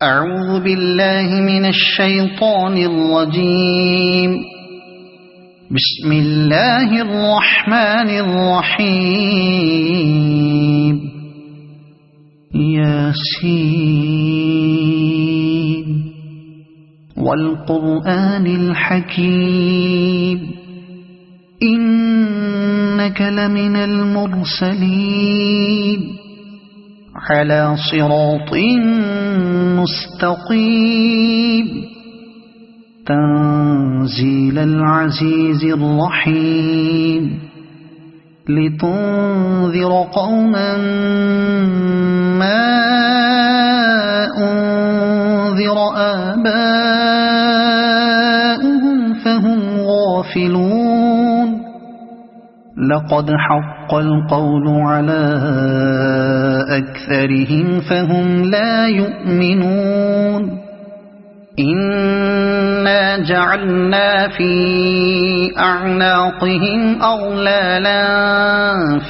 أعوذ بالله من الشيطان الرجيم. بسم الله الرحمن الرحيم. ياسين والقرآن الحكيم إنك لمن المرسلين على صراط مستقيم تنزيل العزيز الرحيم لتنذر قوما ما أنذر آباؤهم فهم غافلون لقد حق القول على أكثرهم فهم لا يؤمنون إنا جعلنا في أعناقهم أغلالا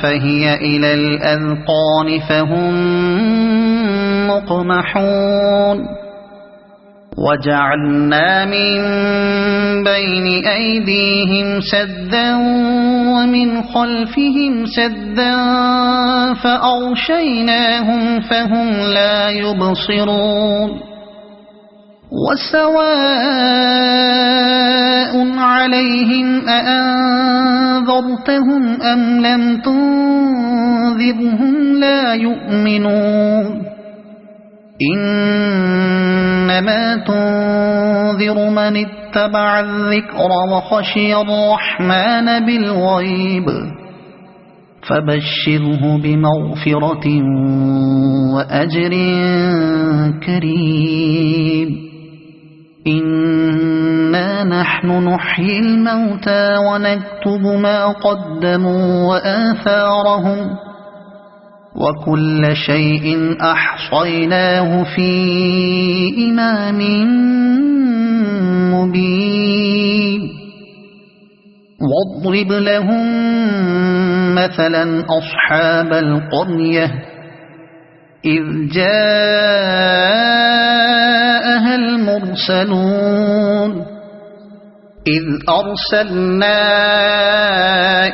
فهي إلى الأذقان فهم مقمحون وجعلنا من بين أيديهم سدا ومن خلفهم سدا فأغشيناهم فهم لا يبصرون وسواء عليهم أأنذرتهم أم لم تنذرهم لا يؤمنون إنما تنذر من اتبع الذكر وخشي الرحمن بالغيب فبشره بمغفرة وأجر كريم إنا نحن نحيي الموتى ونكتب ما قدموا وآثارهم وكل شيء أحصيناه في إمام مبين واضرب لهم مثلا أصحاب القرية إذ جاءها المرسلون إذ أرسلنا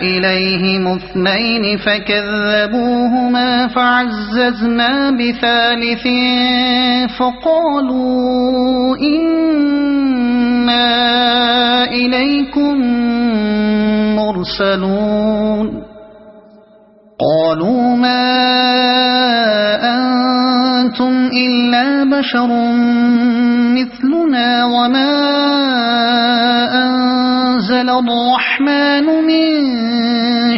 إليهم اثنين فكذبوهما فعززنا بثالث فقالوا إنا إليكم مرسلون قالوا ما أنتم إلا بشر مثلنا وما أنزل الرحمن من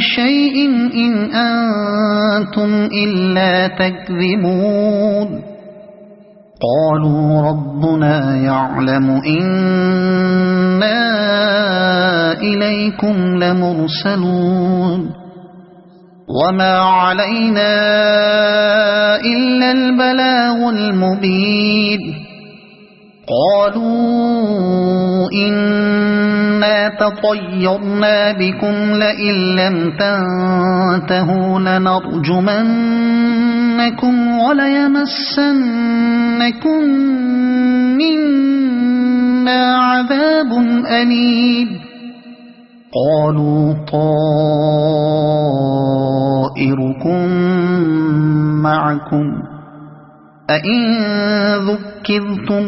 شيء إن أنتم إلا تكذبون قالوا ربنا يعلم إنا إليكم لمرسلون وما علينا إلا البلاغ المبين قالوا إنا تطيرنا بكم لئن لم تنتهوا لنرجمنكم وليمسنكم منا عذاب أليم قالوا طائركم معكم أئن ذكرتم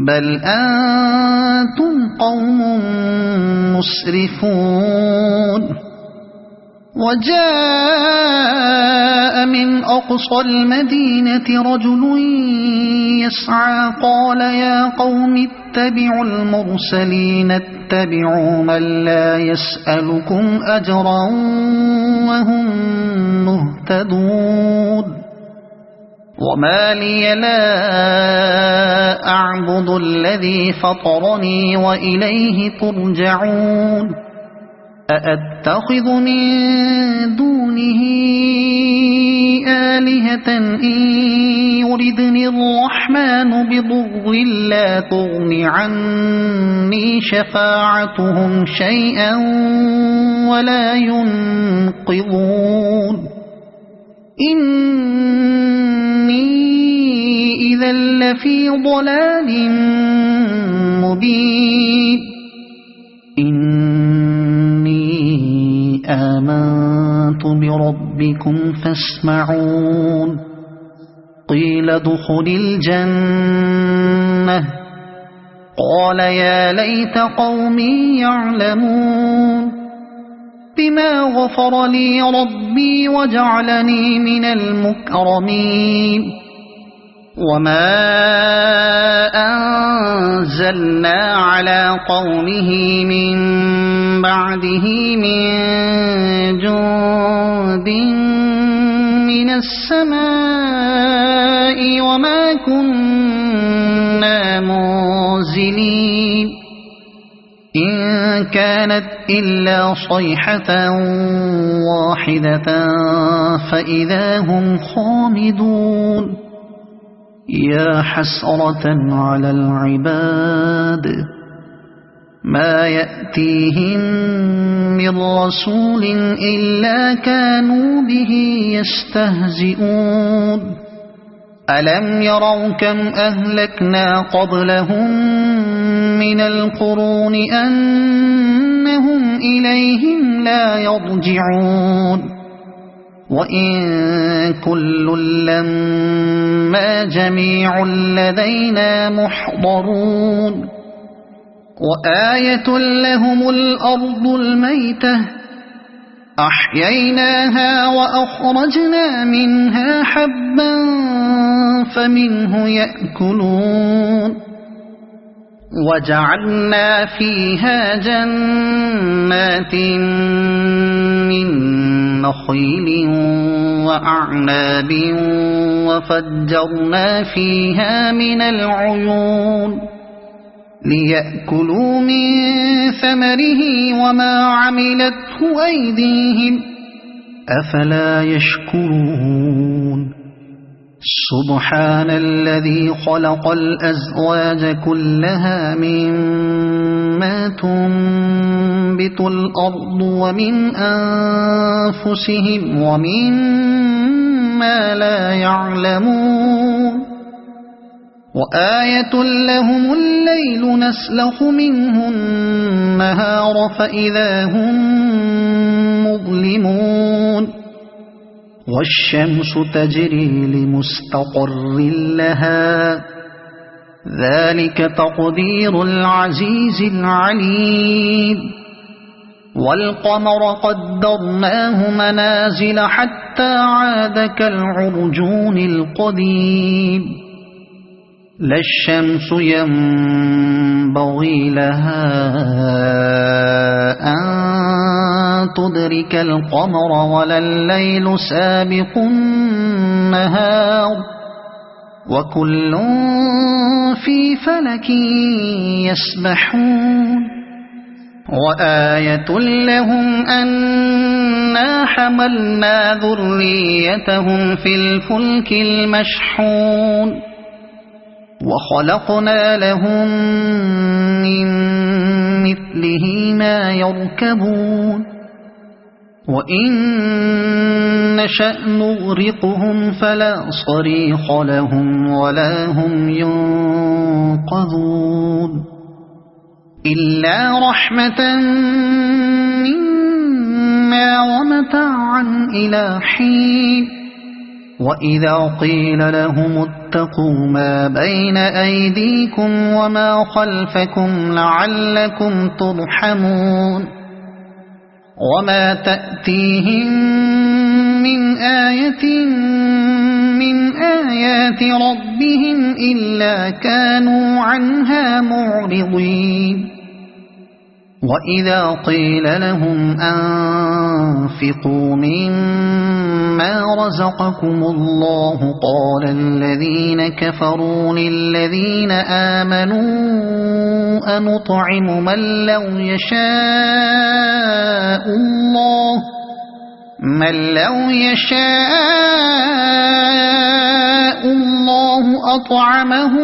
بل أنتم قوم مسرفون وجاء من أقصى المدينة رجل يسعى قال يا قوم اتبعوا المرسلين اتبعوا من لا يسألكم أجرا وهم مهتدون وما لي لا أعبد الذي فطرني وإليه ترجعون أأتخذ من دونه آلهة إن يردني الرحمن بضر لا تغن عني شفاعتهم شيئا ولا ينقذون إني إذا لفي ضلال مبين إني آمنت بربكم فاسمعون قيل ادخل الجنة قال يا ليت قومي يعلمون بما غفر لي ربي وجعلني من المكرمين وما أنزلنا على قومه من بعده من جند من السماء وما كنا منزلين إن كانت إلا صيحة واحدة فإذا هم خامدون يا حسرة على العباد ما يأتيهم من رسول إلا كانوا به يستهزئون ألم يروا كم أهلكنا قبلهم من القرون أنهم إليهم لا يرجعون وإن كل لما جميع لدينا محضرون وآية لهم الأرض الميتة أحييناها وأخرجنا منها حبا فمنه يأكلون وجعلنا فيها جنات من نخيل وأعناب وفجرنا فيها من العيون ليأكلوا من ثمره وما عملته أيديهم أفلا يشكرون سبحان الذي خلق الأزواج كلها مما تنبت الأرض ومن أنفسهم ومما لا يعلمون وآية لهم الليل نسلخ منه النهار فإذا هم مظلمون والشمس تجري لمستقر لها ذلك تقدير العزيز العليم والقمر قدرناه منازل حتى عاد كالعرجون القديم لا الشمس ينبغي لها أن تدرك القمر ولا الليل سابق النهار وكل في فلك يسبحون وآية لهم أنا حملنا ذريتهم في الفلك المشحون وخلقنا لهم من مثله ما يركبون وإن نشأ نغرقهم فلا صريخ لهم ولا هم ينقذون إلا رحمة منا ومتاعا إلى حين وإذا قيل لهم اتقوا ما بين أيديكم وما خلفكم لعلكم ترحمون وما تأتيهم من آية من آيات ربهم إلا كانوا عنها معرضين وإذا قيل لهم أنفقوا مما رزقكم الله قال الذين كفروا للذين آمنوا أنطعم من لو يشاء الله أطعمه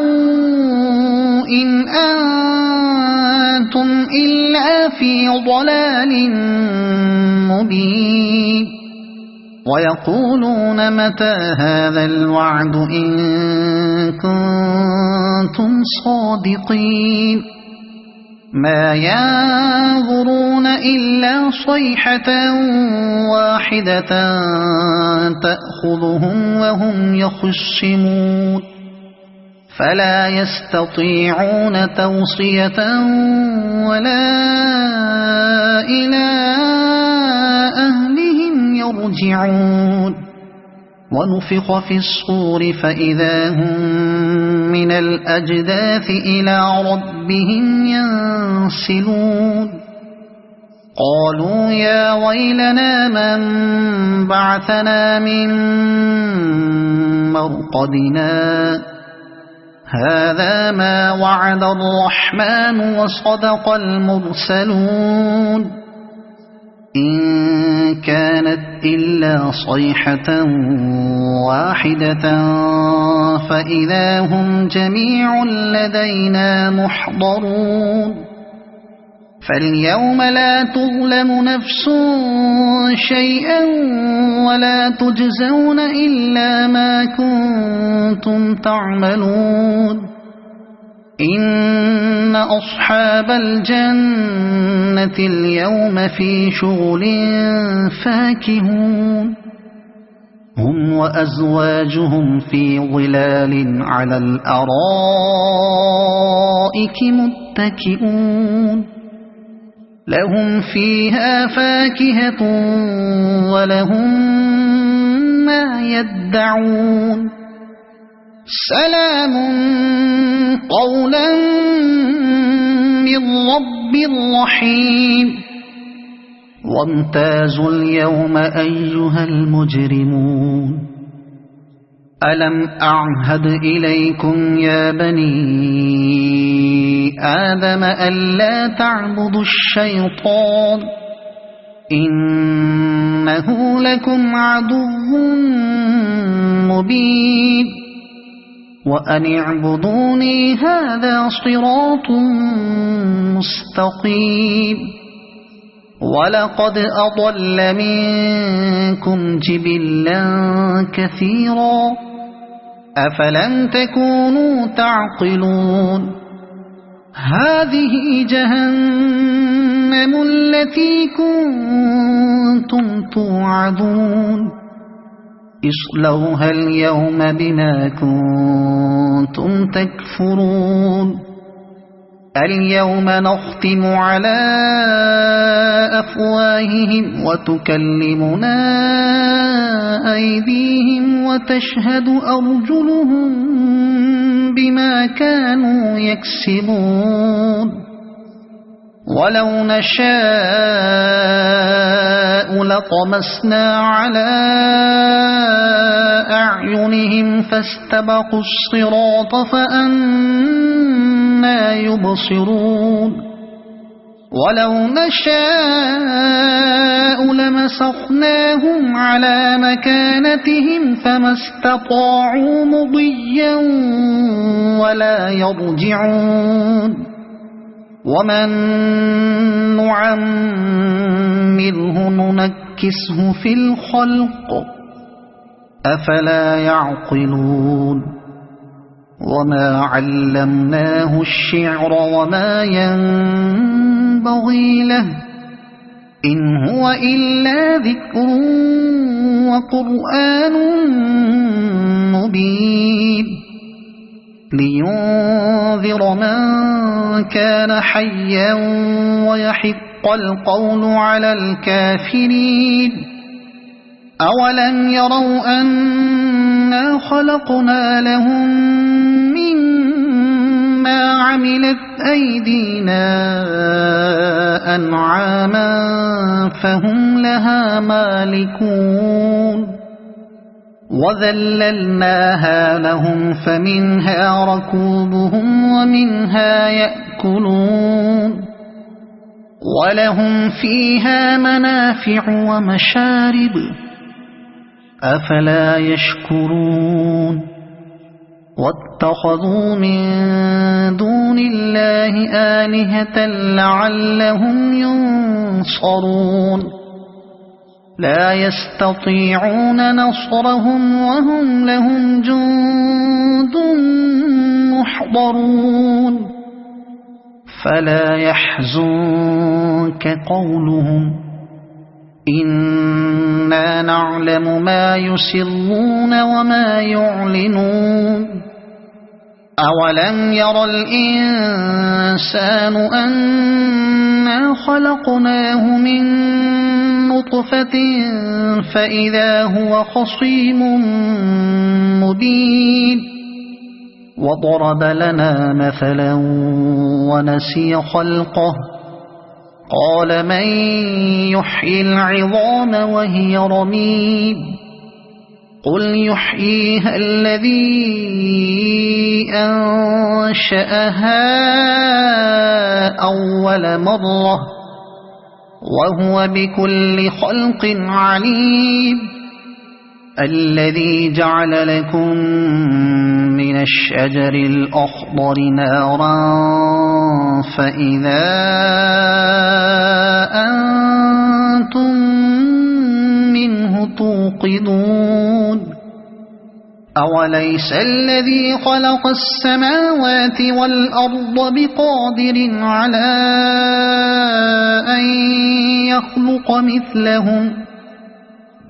إن أنتم إلا في ضلال مبين ويقولون متى هذا الوعد إن كنتم كنتم صادقين ما ينظرون إلا صيحة واحدة تأخذهم وهم يخصمون فلا يستطيعون توصية ولا إلى أهلهم يرجعون ونفخ في الصور فإذا هم من الأجداث إلى ربهم ينسلون قالوا يا ويلنا من بعثنا من مرقدنا هذا ما وعد الرحمن وصدق المرسلون إن كانت إلا صيحة واحدة فإذا هم جميع لدينا محضرون فاليوم لا تظلم نفس شيئا ولا تجزون إلا ما كنتم تعملون إن أصحاب الجنة اليوم في شغل فاكهون هم وأزواجهم في ظلال على الأرائك متكئون لهم فيها فاكهة ولهم ما يدعون سلام قولا من رب رحيم وامتازوا اليوم أيها المجرمون ألم أعهد إليكم يا بني آدم ألا تعبدوا الشيطان إنه لكم عدو مبين وأن اعبدوني هذا صراط مستقيم ولقد أضل منكم جبلا كثيرا أفلم تكونوا تعقلون هذه جهنم التي كنتم توعدون اصلوها اليوم بما كنتم تكفرون اليوم نختم على أفواههم وتكلمنا أيديهم وتشهد أرجلهم بما كانوا يكسبون ولو نشاء لطمسنا على أعينهم فاستبقوا الصراط فأنى يبصرون ولو نشاء لمسخناهم على مكانتهم فما استطاعوا مضيا ولا يرجعون ومن نعمره ننكسه في الخلق أفلا يعقلون وما علمناه الشعر وما ينبغي له إن هو إلا ذكر وقرآن مبين لينذر من كان حيا ويحق القول على الكافرين أولم يروا أنا خلقنا لهم مما عملت أيدينا أنعاما فهم لها مالكون وذللناها لهم فمنها ركوبهم ومنها يأكلون ولهم فيها منافع ومشارب أفلا يشكرون واتخذوا من دون الله آلهة لعلهم ينصرون لا يستطيعون نصرهم وهم لهم جند يحضرون فلا يحزنك قولهم إنا نعلم ما يسرون وما يعلنون أولم ير الإنسان أنا خلقناه من نطفة فإذا هو خصيم مبين وضرب لنا مثلا ونسي خلقه قال من يحيي العظام وهي رميم قل يحييها الذي أنشأها أول مرة وهو بكل خلق عليم الذي جعل لكم من الشجر الأخضر نارا فإذا أنتم منه توقدون أوليس الذي خلق السماوات والأرض بقادر على أن يخلق مثلهم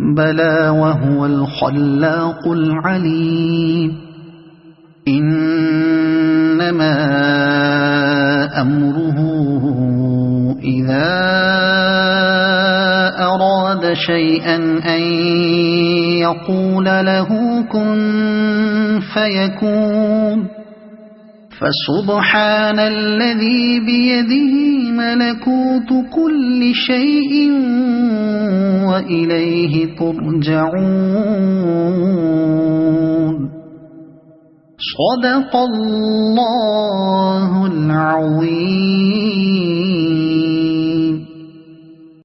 بلى وهو الخلاق العليم إنما أمره إذا أراد شيئا أن يقول له كن فيكون فسبحان الذي بيده ملكوت كل شيء وإليه ترجعون صدق الله العظيم.